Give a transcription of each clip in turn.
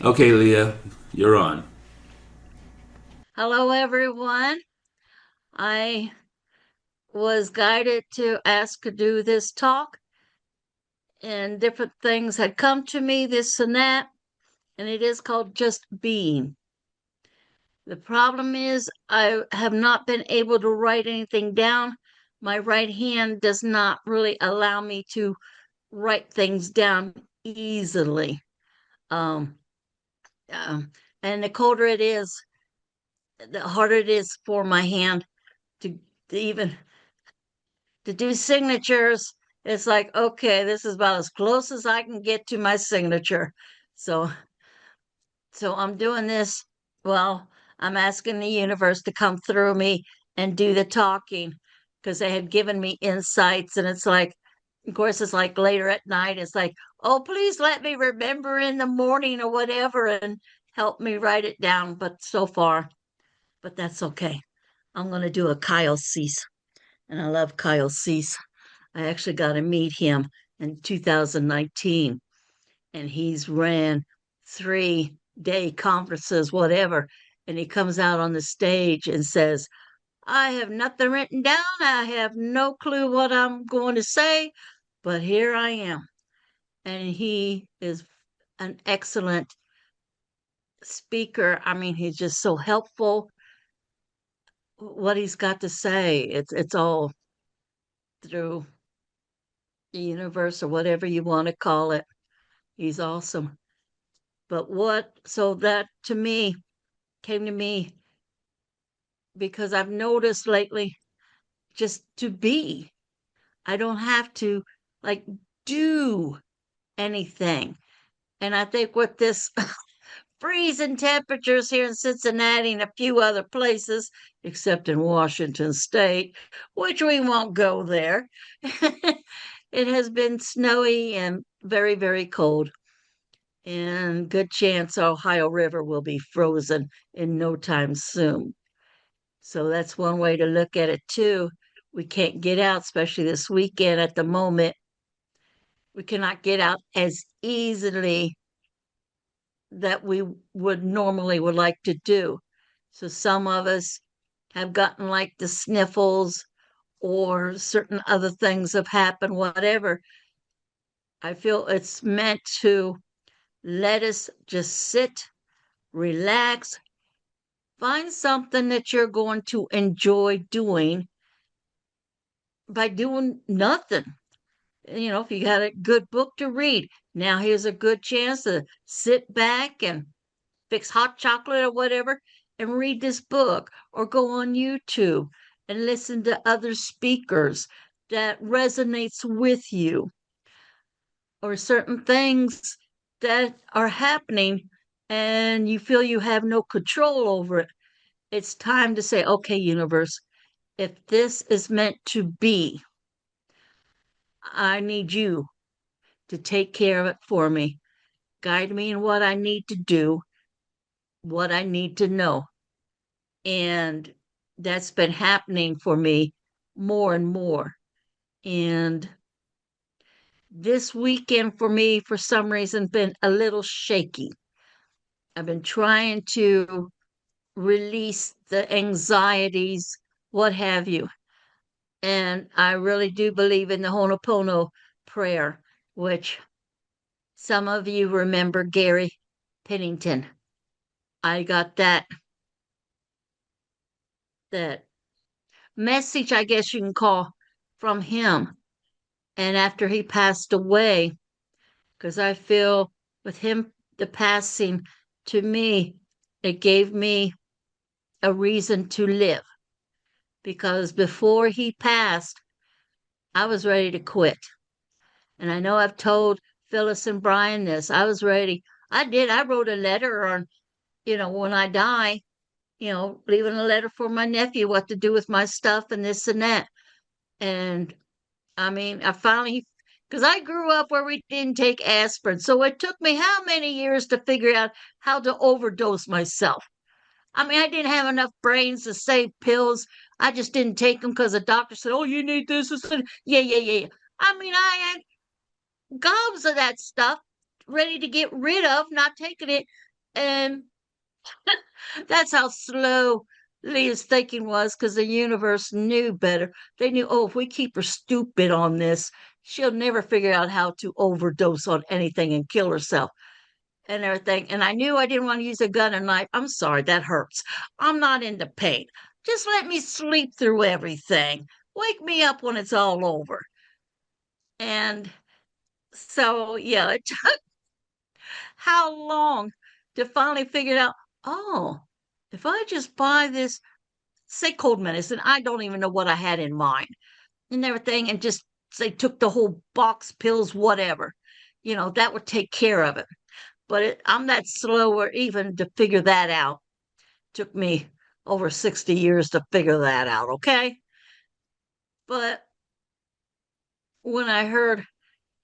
Okay, Leah, you're on. Hello, everyone. I was guided to ask to do this talk, and different things had come to me, this and that, and it is called Just Being. The problem is, I have not been able to write anything down. My right hand does not really allow me to write things down easily. Um, um, and the colder it is, the harder it is for my hand to even to do signatures. It's like, okay, this is about as close as I can get to my signature. So so I'm doing this. Well, I'm asking the universe to come through me and do the talking because they had given me insights. And it's like, of course, it's like later at night. It's like, oh, please let me remember in the morning or whatever and help me write it down. But so far, but that's okay. I'm going to do a Kyle Cease. And I love Kyle Cease. I actually got to meet him in 2019, and he's ran 3-day conferences, whatever. And he comes out on the stage and says, I have nothing written down. I have no clue what I'm going to say, but here I am. And he is an excellent speaker. I mean, he's just so helpful. What he's got to say, it's all through the universe or whatever you want to call it. He's awesome. But so that to me came to me because I've noticed lately just to be. I don't have to like do anything. And I think with this freezing temperatures here in Cincinnati and a few other places, except in Washington State, which we won't go there, it has been snowy and very, very cold. And good chance Ohio River will be frozen in no time soon. So that's one way to look at it too. We can't get out, especially this weekend at the moment. We cannot get out as easily that we would normally would like to do. So some of us have gotten like the sniffles or certain other things have happened, whatever. I feel it's meant to let us just sit, relax, find something that you're going to enjoy doing by doing nothing. If you got a good book to read, now here's a good chance to sit back and fix hot chocolate or whatever and read this book or go on YouTube and listen to other speakers that resonates with you or certain things that are happening and you feel you have no control over it. It's time to say, okay, universe, if this is meant to be, I need you to take care of it for me. Guide me in what I need to do, what I need to know. And that's been happening for me more and more. And this weekend for me, for some reason, been a little shaky. I've been trying to release the anxieties, what have you. And I really do believe in the Ho'oponopono prayer, which some of you remember Gary Pennington. I got that message, I guess you can call, from him. And after he passed away, because I feel with him, the passing to me, it gave me a reason to live. Because before he passed, I was ready to quit. And I know I've told Phyllis and Brian this. I was ready. I did. I wrote a letter on, when I die, leaving a letter for my nephew what to do with my stuff and this and that. And I mean, I finally, because I grew up where we didn't take aspirin. So it took me how many years to figure out how to overdose myself? I mean, I didn't have enough brains to save pills. I just didn't take them because the doctor said, oh, you need this. Yeah, yeah, yeah. I mean, I had gobs of that stuff ready to get rid of, not taking it. And that's how slow Leah's thinking was because the universe knew better. They knew, oh, if we keep her stupid on this, she'll never figure out how to overdose on anything and kill herself and everything. And I knew I didn't want to use a gun and knife. I'm sorry, that hurts. I'm not into pain. Just let me sleep through everything. Wake me up when it's all over. And so, yeah, it took how long to finally figure out, oh, if I just buy this, say cold medicine, I don't even know what I had in mind and everything, and just say took the whole box pills, whatever, that would take care of it. But I'm that slower even to figure that out. Took me over 60 years to figure that out, okay? But when I heard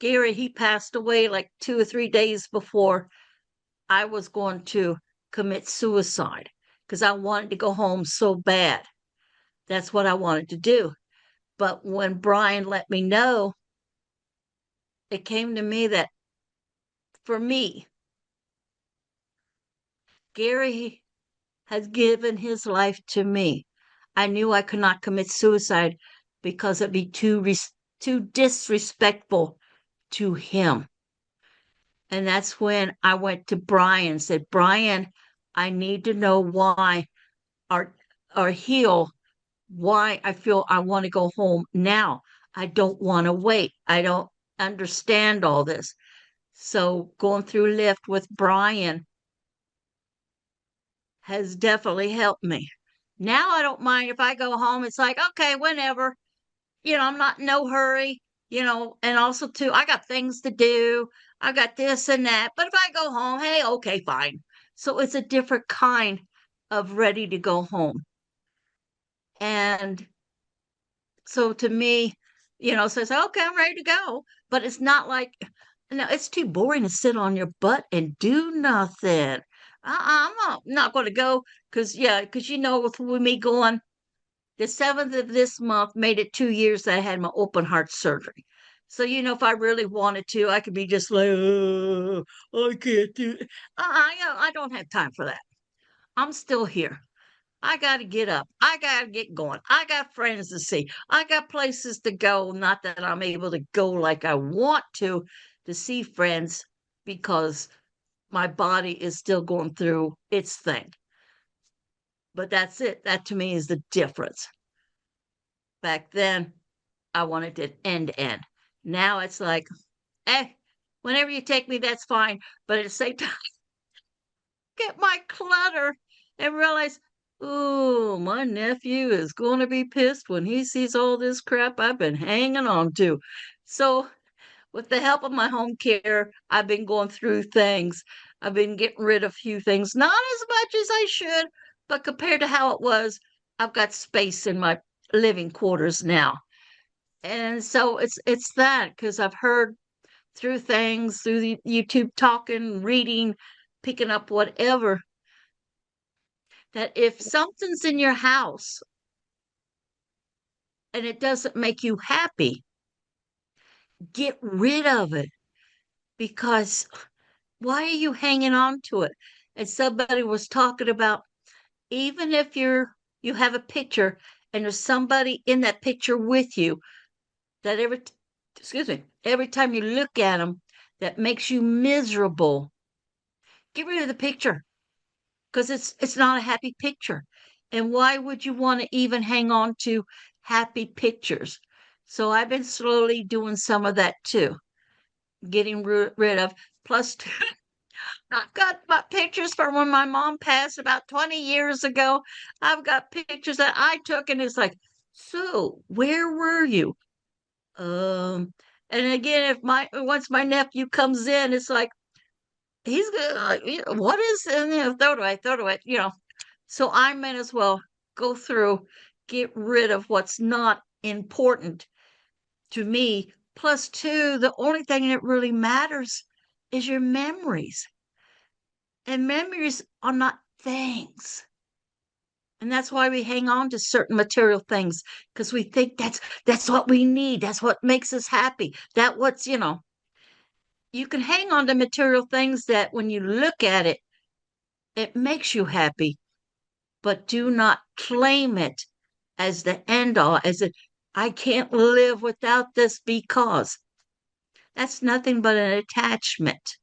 Gary, he passed away like 2 or 3 days before I was going to commit suicide because I wanted to go home so bad. That's what I wanted to do. But when Brian let me know, it came to me that for me, Gary has given his life to me. I knew I could not commit suicide because it'd be too disrespectful to him. And that's when I went to Brian and said, Brian, I need to know why or or heal why I feel I want to go home now. I don't want to wait. I don't understand all this. So going through Lyft with Brian has definitely helped me. Now I don't mind if I go home. It's like, okay, whenever, I'm not in no hurry, and also too, I got things to do. I got this and that. But if I go home, hey, okay, fine. So it's a different kind of ready to go home. And so to me, says, okay, I'm ready to go. But it's not like, no, it's too boring to sit on your butt and do nothing. I'm not going to go because, yeah, because, with me going, the 7th of this month made it 2 years that I had my open heart surgery. So, if I really wanted to, I could be just like, oh, I can't do it. I don't have time for that. I'm still here. I got to get up. I got to get going. I got friends to see. I got places to go. Not that I'm able to go like I want to see friends because my body is still going through its thing. But that's it. That to me is the difference. Back then, I wanted it end to end. Now it's like, eh, whenever you take me, that's fine. But at the same time, get my clutter and realize, ooh, my nephew is going to be pissed when he sees all this crap I've been hanging on to. So, with the help of my home care, I've been going through things. I've been getting rid of a few things, not as much as I should, but compared to how it was, I've got space in my living quarters now. And so it's that because I've heard through things, through the YouTube talking, reading, picking up whatever, that if something's in your house and it doesn't make you happy, get rid of it because why are you hanging on to it? And somebody was talking about even if you have a picture and there's somebody in that picture with you that every time you look at them that makes you miserable, get rid of the picture because it's not a happy picture. And why would you want to even hang on to happy pictures? So I've been slowly doing some of that too, getting rid of. Plus, I've got my pictures from when my mom passed about 20 years ago. I've got pictures that I took, and it's like, so where were you? And again, if my once my nephew comes in, it's like he's gonna, what is, and throw it away, So I might as well go through, get rid of what's not important to me. Plus, two, the only thing that really matters is your memories. And memories are not things. And that's why we hang on to certain material things because we think that's what we need. That's what makes us happy. That you can hang on to material things that when you look at it, It makes you happy, but do not claim it as the end all, as it, I can't live without this because that's nothing but an attachment.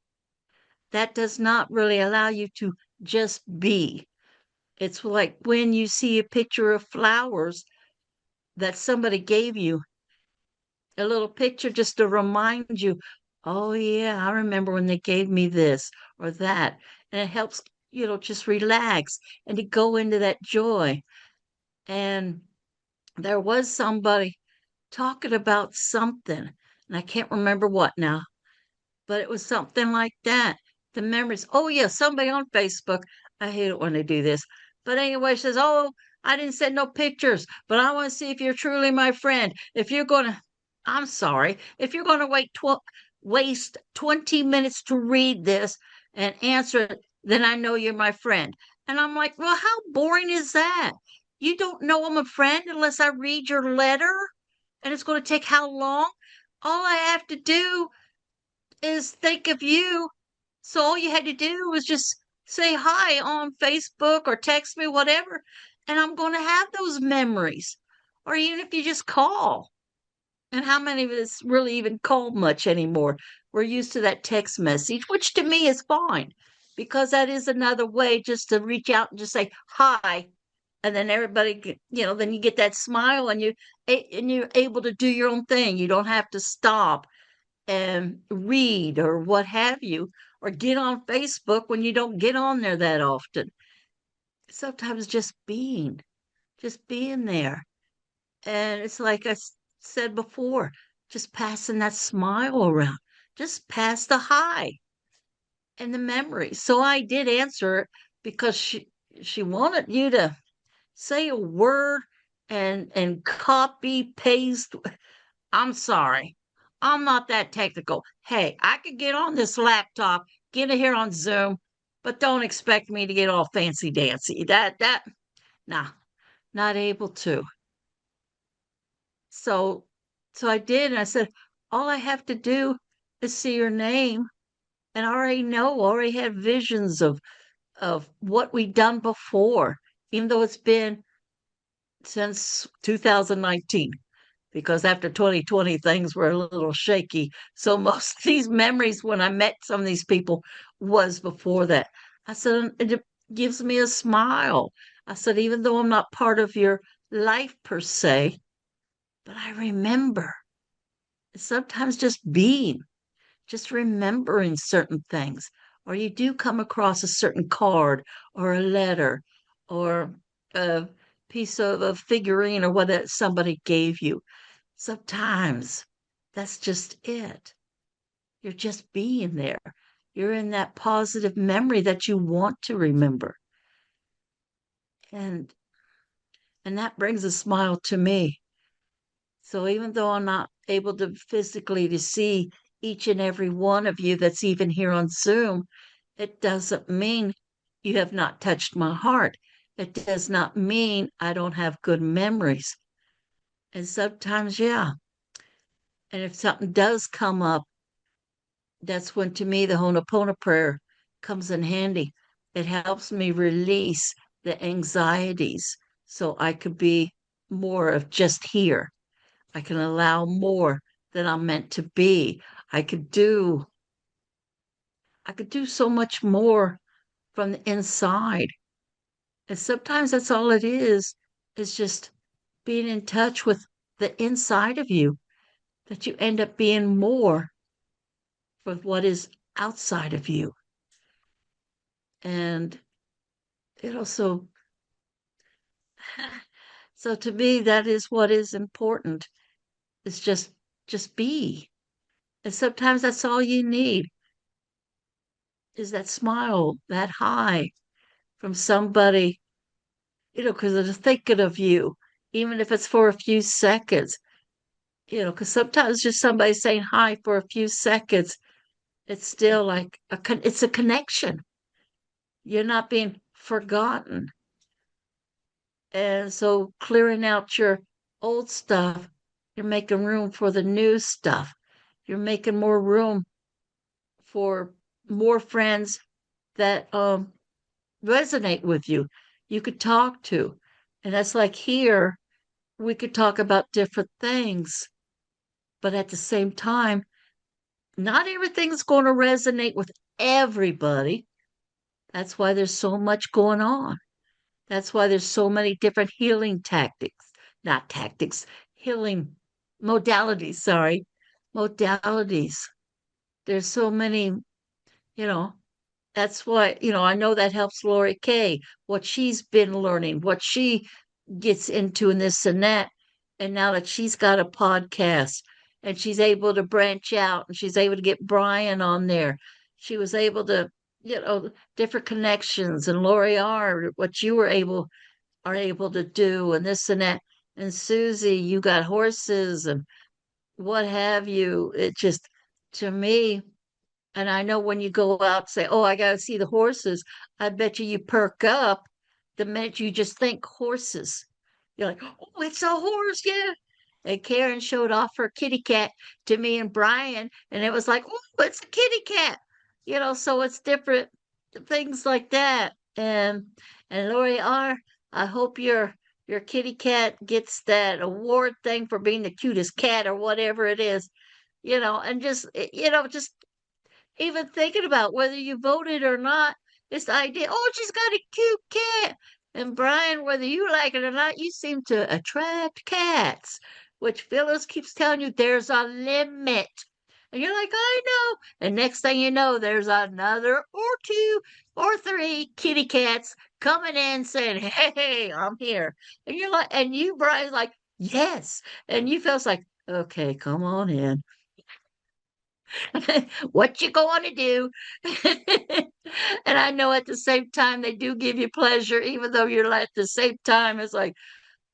That does not really allow you to just be. It's like when you see a picture of flowers that somebody gave you, a little picture just to remind you, oh, yeah, I remember when they gave me this or that. And it helps, just relax and to go into that joy. And there was somebody talking about something, and I can't remember what now, but it was something like that. The memories. Oh, yeah, somebody on Facebook. I hate it when they do this. But anyway, says, oh, I didn't send no pictures, but I want to see if you're truly my friend. If you're going to, I'm sorry, if you're going to waste 20 minutes to read this and answer it, then I know you're my friend. And I'm like, well, how boring is that? You don't know I'm a friend unless I read your letter? And it's going to take how long? All I have to do is think of you. So all you had to do was just say hi on Facebook or text me, whatever, and I'm going to have those memories. Or even if you just call. And how many of us really even call much anymore? We're used to that text message, which to me is fine because that is another way just to reach out and just say hi. And then everybody, then you get that smile and you're able to do your own thing. You don't have to stop and read or what have you, or get on Facebook when you don't get on there that often. Sometimes just being there. And it's like said before, just passing that smile around, just pass the hi and the memory. So I did answer it because she wanted you to say a word and copy paste. I'm sorry. I'm not that technical. Hey, I could get on this laptop, get it here on Zoom, but don't expect me to get all fancy dancy. Nah, not able to. So, so I did, and I said, all I have to do is see your name, and I already know, already had visions of what we've done before, even though it's been since 2019 because after 2020 things were a little shaky. So most of these memories when I met some of these people was before that. I said it gives me a smile. I said even though I'm not part of your life per se, but I remember. Sometimes just remembering certain things, or you do come across a certain card or a letter or a piece of a figurine or what somebody gave you. Sometimes that's just it. You're just being there. You're in that positive memory that you want to remember. And and that brings a smile to me. So even though I'm not able to physically to see each and every one of you that's even here on Zoom, it doesn't mean you have not touched my heart. It does not mean I don't have good memories. And sometimes, yeah. And if something does come up, that's when to me the Ho'oponopono prayer comes in handy. It helps me release the anxieties so I could be more of just here. I can allow more than I'm meant to be. I could do I could do so much more from the inside. And sometimes that's all it is just being in touch with the inside of you, that you end up being more with what is outside of you. And it also so to me that is what is important. Is just be. And sometimes that's all you need is that smile, that hi from somebody, because they're thinking of you, even if it's for a few seconds, because sometimes just somebody saying hi for a few seconds, it's still like it's a connection. You're not being forgotten. And so clearing out your old stuff, you're making room for the new stuff. You're making more room for more friends that resonate with you, you could talk to. And that's like here, we could talk about different things, but at the same time, not everything's going to resonate with everybody. That's why there's so much going on. That's why there's so many different healing tactics, not tactics, healing modalities, sorry, modalities. There's so many, you know, that's why, I know that helps Lori Kay, what she's been learning, what she gets into and this and that. And now that she's got a podcast and she's able to branch out and she's able to get Brian on there, she was able to, different connections and Lori R, what you are able to do and this and that. And Susie, you got horses and what have you. It just, to me, and I know when you go out, say, "Oh, I got to see the horses." I bet you perk up the minute you just think horses. You're like, "Oh, it's a horse, yeah." And Karen showed off her kitty cat to me and Brian, and it was like, "Oh, it's a kitty cat," So it's different things like that. And Lori R, I hope your kitty cat gets that award thing for being the cutest cat or whatever it is, and just even thinking about whether you voted or not. This idea, oh, she's got a cute cat. And Brian, whether you like it or not, you seem to attract cats, which Phyllis keeps telling you there's a limit. And you're like, I know. And next thing you know, there's another or two or three kitty cats coming in saying, "Hey, I'm here." And you're like, and you, Brian's like, yes. And you feels like, okay, come on in. What you going to do? And I know at the same time they do give you pleasure, even though you're at the same time it's like,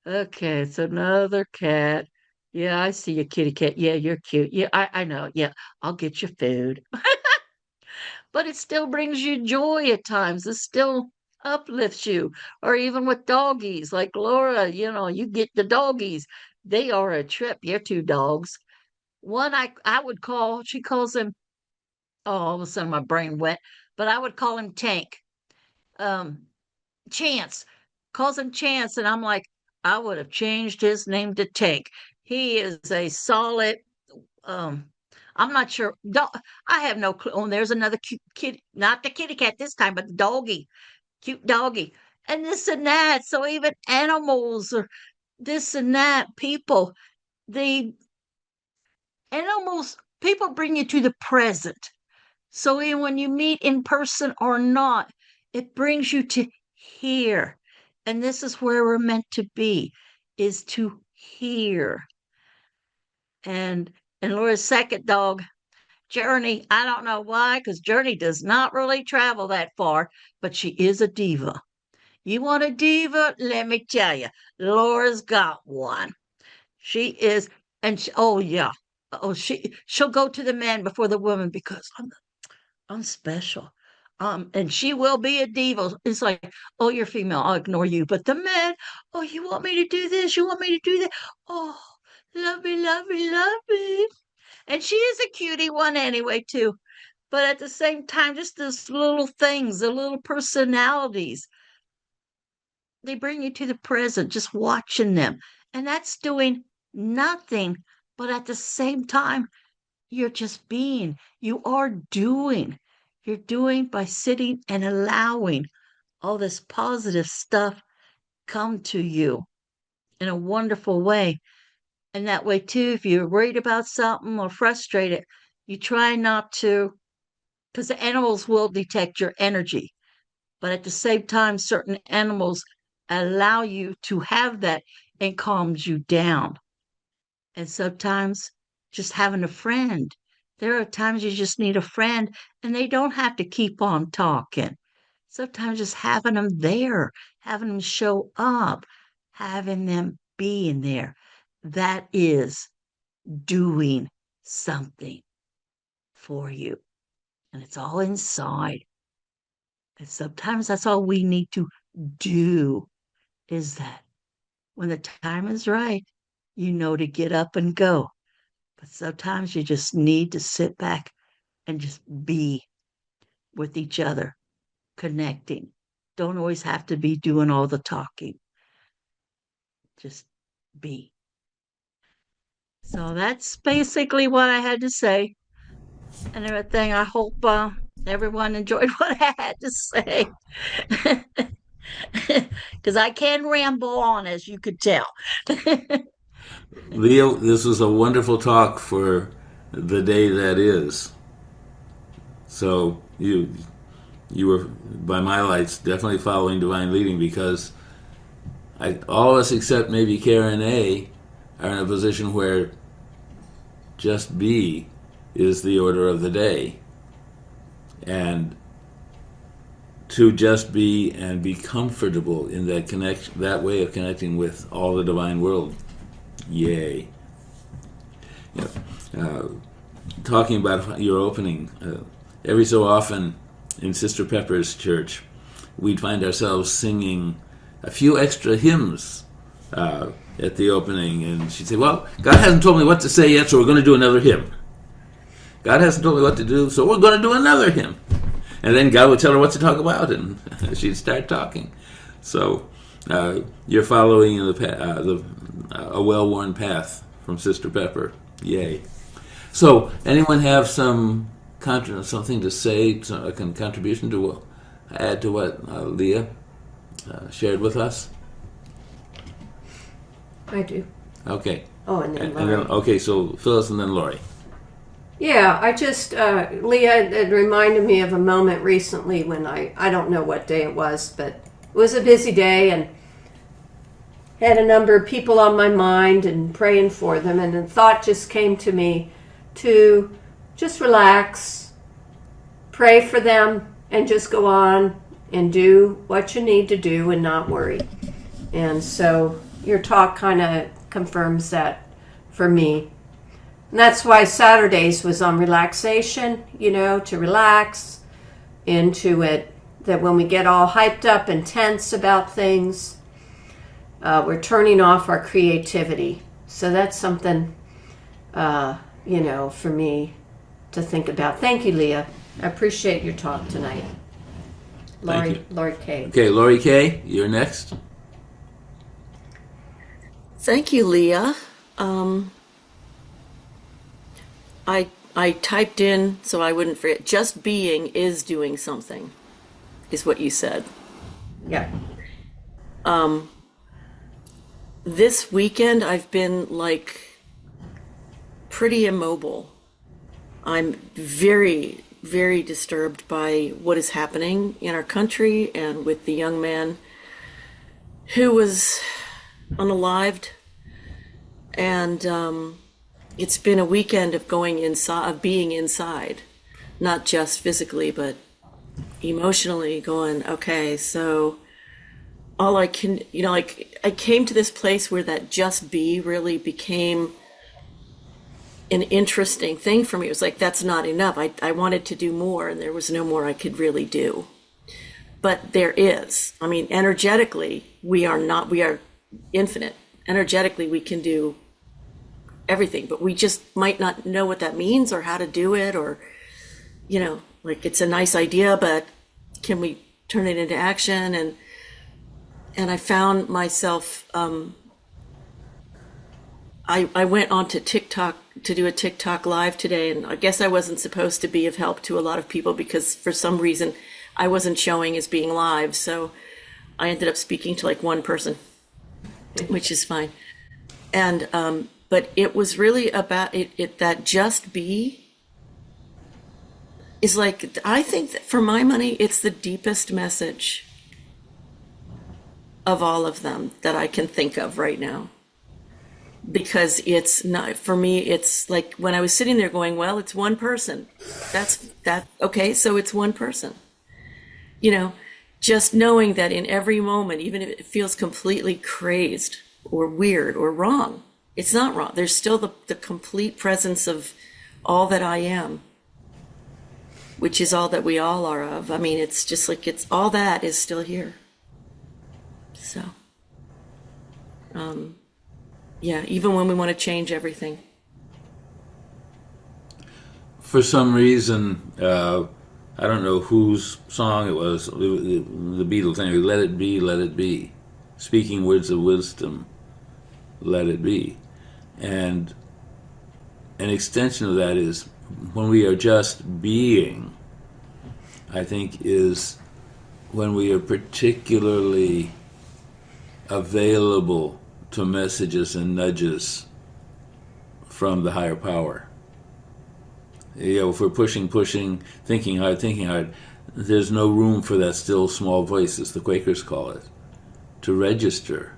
okay, it's another cat. Yeah, I see you, kitty cat. Yeah, you're cute. Yeah, I know. Yeah, I'll get you food. But it still brings you joy at times. It still uplifts you. Or even with doggies, like Laura, you get the doggies. They are a trip. Your two dogs. One I would call, she calls him, oh, all of a sudden my brain went, but I would call him Tank. Um, Chance calls him Chance, and I'm like, I would have changed his name to Tank. He is a solid. Um, I'm not sure. I have no clue. Oh, there's another cute kid, not the kitty cat this time, but the doggy, cute doggy, and this and that. So even animals or this and that, people, the people bring you to the present. So even when you meet in person or not, it brings you to here. And this is where we're meant to be, is to hear. And Laura's second dog, Journey, I don't know why, because Journey does not really travel that far, but she is a diva. You want a diva? Let me tell you, Laura's got one. She is, and oh yeah, oh she'll go to the man before the woman because I'm special. And she will be a diva. It's like, oh, you're female, I'll ignore you. But the man, oh, you want me to do this? You want me to do that? Oh, love me, love me, love me. And she is a cutie one anyway, too. But at the same time, just those little things, the little personalities, they bring you to the present, just watching them. And that's doing nothing. But at the same time, you're just being, you are doing. You're doing by sitting and allowing all this positive stuff come to you in a wonderful way. And that way, too, if you're worried about something or frustrated, you try not to, because the animals will detect your energy. But at the same time, certain animals allow you to have that and calms you down. And sometimes just having a friend. There are times you just need a friend and they don't have to keep on talking. Sometimes just having them there, having them show up, having them being there. That is doing something for you. And it's all inside. And sometimes that's all we need to do is that when the time is right, you know to get up and go. But sometimes you just need to sit back and just be with each other, connecting. don't always have to be doing all the talking. Just be. So that's basically what I had to say and everything. I hope everyone enjoyed what I had to say. Because I can ramble on, as you could tell. Leo, this was a wonderful talk for the day that is. So you were, by my lights, definitely following divine leading because all of us except maybe Karen A are in a position where just be is the order of the day. And to just be and be comfortable in that connection, that way of connecting with all the divine world. Yay. Yeah. Talking about your opening, every so often in Sister Pepper's church, we'd find ourselves singing a few extra hymns at the opening, and she'd say, well, God hasn't told me what to say yet, so we're going to do another hymn. God hasn't told me what to do, so we're going to do another hymn. And then God would tell her what to talk about, and she'd start talking. So you're following a well-worn path from Sister Pepper. Yay. So anyone have something to say, a contribution to add to what Leah shared with us? I do. Okay. Oh, and then Lori. Okay, so Phyllis and then Lori. Yeah, I just, Leah, it reminded me of a moment recently when I don't know what day it was, but it was a busy day and had a number of people on my mind and praying for them, and the thought just came to me to just relax, pray for them, and just go on and do what you need to do and not worry. And so your talk kind of confirms that for me. And that's why Saturdays was on relaxation, to relax into it, that when we get all hyped up and tense about things, we're turning off our creativity. So that's something, for me to think about. Thank you, Leah. I appreciate your talk tonight. Lori K. Okay, Lori K., you're next. Thank you, Leah. I typed in so I wouldn't forget. Just being is doing something, is what you said. Yeah. This weekend I've been pretty immobile. I'm very, very disturbed by what is happening in our country and with the young man who was unalived. And it's been a weekend of going inside, of being inside, not just physically, but emotionally going, okay, so all I can, I came to this place where that just be really became an interesting thing for me. It was like, that's not enough. I wanted to do more, and there was no more I could really do. But there is. I mean, energetically, we are infinite. Energetically, we can do everything, but we just might not know what that means or how to do it, or, it's a nice idea, but can we turn it into action? And I found myself, I went onto TikTok to do a TikTok live today, and I guess I wasn't supposed to be of help to a lot of people because for some reason I wasn't showing as being live, so I ended up speaking to one person, which is fine. And but it was really about it that just be is I think that for my money, it's the deepest message of all of them that I can think of right now. Because it's not, for me, it's like when I was sitting there going, well, it's one person. Okay, so it's one person. Just knowing that in every moment, even if it feels completely crazed or weird or wrong, it's not wrong. There's still the complete presence of all that I am, which is all that we all are of. I mean, it's just it's all that is still here. So, yeah, even when we want to change everything. For some reason, I don't know whose song it was, the Beatles, anyway, let it be. Speaking words of wisdom, let it be. And an extension of that is when we are just being, I think, is when we are particularly available to messages and nudges from the higher power. You know, if we're pushing, thinking hard, there's no room for that still small voice, as the Quakers call it, to register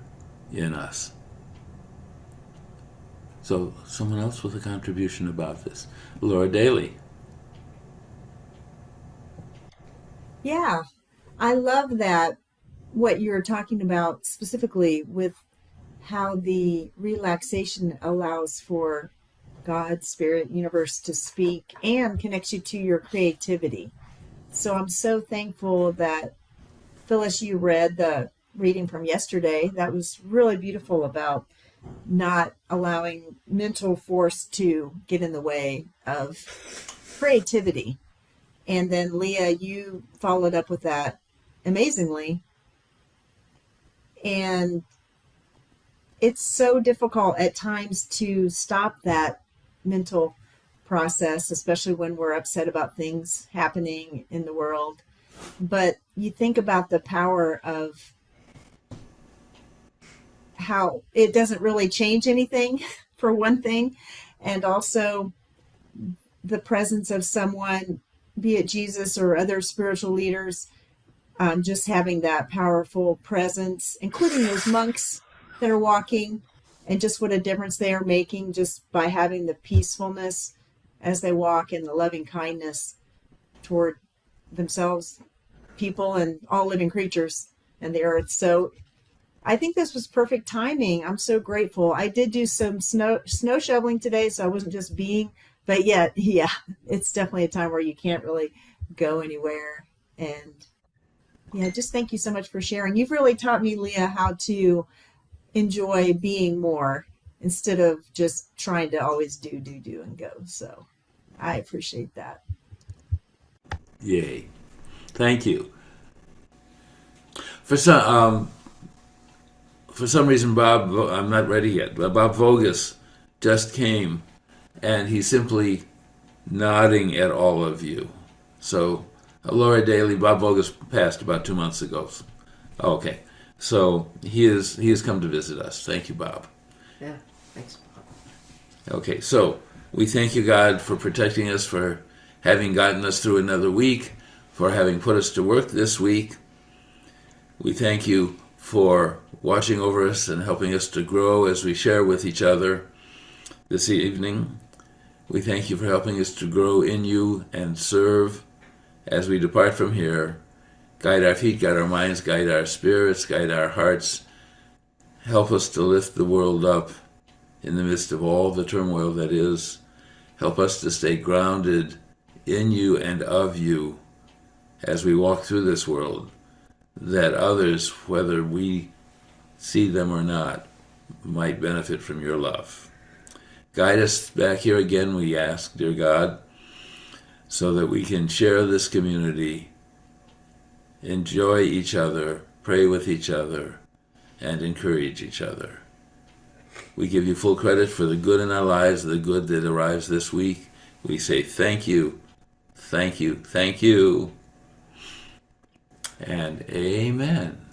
in us. So, someone else with a contribution about this. Laura Daly. Yeah, I love that, what you're talking about specifically with how the relaxation allows for God, Spirit, Universe to speak and connects you to your creativity. So I'm so thankful that, Phyllis, you read the reading from yesterday. That was really beautiful about not allowing mental force to get in the way of creativity. And then, Leah, you followed up with that amazingly. And it's so difficult at times to stop that mental process, especially when we're upset about things happening in the world. But you think about the power of how it doesn't really change anything, for one thing, and also the presence of someone, be it Jesus or other spiritual leaders, just having that powerful presence, including those monks that are walking, and just what a difference they are making just by having the peacefulness as they walk and the loving kindness toward themselves, people, and all living creatures and the earth. So I think this was perfect timing. I'm so grateful. I did do some snow shoveling today, so I wasn't just being, but yet, yeah, it's definitely a time where you can't really go anywhere. And yeah, just thank you so much for sharing. You've really taught me, Leah, how to enjoy being more instead of just trying to always do, and go. So I appreciate that. Yay. Thank you. For some reason, Bob, I'm not ready yet, but Bob Vogus just came, and he's simply nodding at all of you. So, Laura Daly, Bob Vogus passed about 2 months ago. Okay. So, he has come to visit us. Thank you, Bob. Yeah, thanks. Okay, so we thank you, God, for protecting us, for having gotten us through another week, for having put us to work this week. We thank you for watching over us and helping us to grow as we share with each other this evening. We thank you for helping us to grow in you and serve as we depart from here. Guide our feet, guide our minds, guide our spirits, guide our hearts. Help us to lift the world up in the midst of all the turmoil that is. Help us to stay grounded in you and of you as we walk through this world, that others, whether we see them or not, might benefit from your love. Guide us back here again, we ask, dear God, so that we can share this community, enjoy each other, pray with each other, and encourage each other. We give you full credit for the good in our lives, the good that arrives this week. We say thank you, thank you, thank you, and amen.